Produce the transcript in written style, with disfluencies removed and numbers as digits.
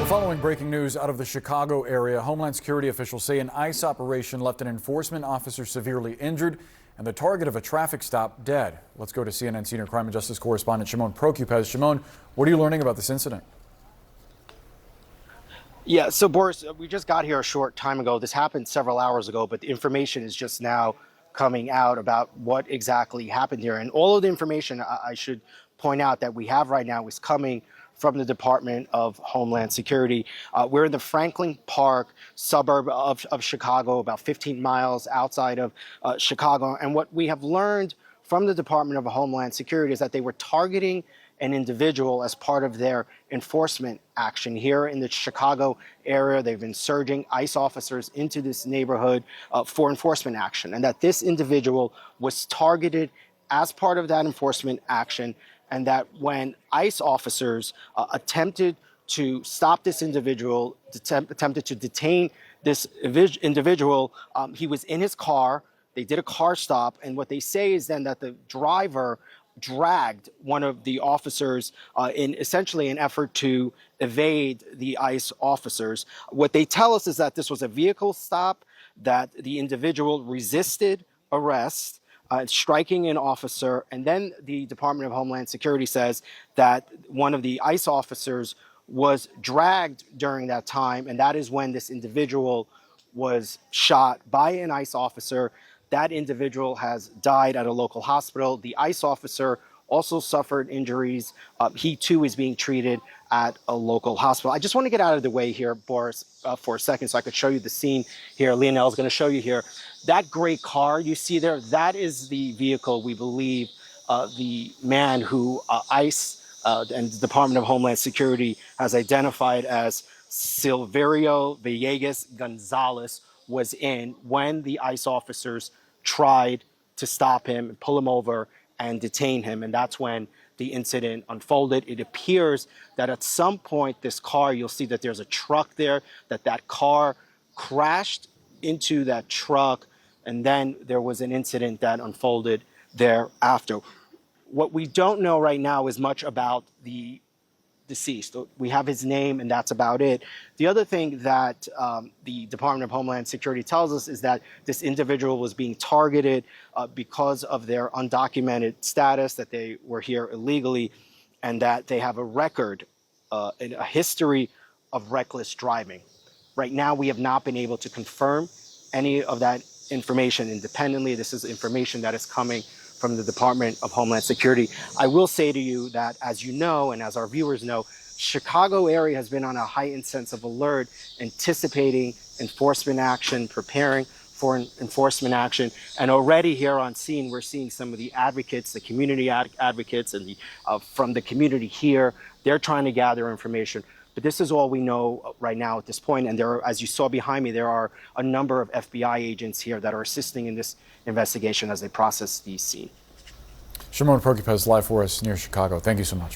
Following breaking news out of the Chicago area, Homeland Security officials say an ICE operation left an enforcement officer severely injured and the target of a traffic stop dead. Let's go to CNN senior crime and justice correspondent Shimon Prokupecz. Shimon, what are you learning about this incident? Yeah, so Boris, we just got here a short time ago. This happened several hours ago, but the information is just now coming out about what exactly happened here. And all of the information, I should point out, that we have right now is coming from the Department of Homeland Security. We're in the Franklin Park suburb of Chicago, about 15 miles outside of Chicago. And what we have learned from the Department of Homeland Security is that they were targeting an individual as part of their enforcement action here in the Chicago area. They've been surging ICE officers into this neighborhood for enforcement action, and that this individual was targeted as part of that enforcement action, and that when ICE officers attempted to stop this individual, attempted to detain this individual, he was in his car. They did a car stop, and what they say is then that the driver dragged one of the officers in essentially an effort to evade the ICE officers. What they tell us is that this was a vehicle stop, that the individual resisted arrest, striking an officer, and then the Department of Homeland Security says that one of the ICE officers was dragged during that time, and that is when this individual was shot by an ICE officer. That individual has died at a local hospital. The ICE officer also suffered injuries. He too is being treated at a local hospital. I just want to get out of the way here, Boris, for a second so I could show you the scene here. Leonel is going to show you here. That gray car you see there, that is the vehicle we believe the man who ICE and the Department of Homeland Security has identified as Silverio Villegas Gonzalez was in when the ICE officers tried to stop him, pull him over, and detain him. And that's when the incident unfolded. It appears that at some point this car, you'll see that there's a truck there, that car crashed into that truck, and then there was an incident that unfolded thereafter. What we don't know right now is much about the deceased. We have his name, and that's about it. The other thing that the Department of Homeland Security tells us is that this individual was being targeted because of their undocumented status, that they were here illegally, and that they have a record, a history of reckless driving. Right now, we have not been able to confirm any of that information independently. This is information that is coming from the Department of Homeland Security. I will say to you that, as you know, and as our viewers know, Chicago area has been on a heightened sense of alert, anticipating enforcement action, preparing for enforcement action. And already here on scene, we're seeing some of the advocates, the community advocates, and from the community here, they're trying to gather information. But this is all we know right now at this point. And there are, as you saw behind me, there are a number of FBI agents here that are assisting in this investigation as they process the scene. Shimon Prokupecz live for us near Chicago. Thank you so much.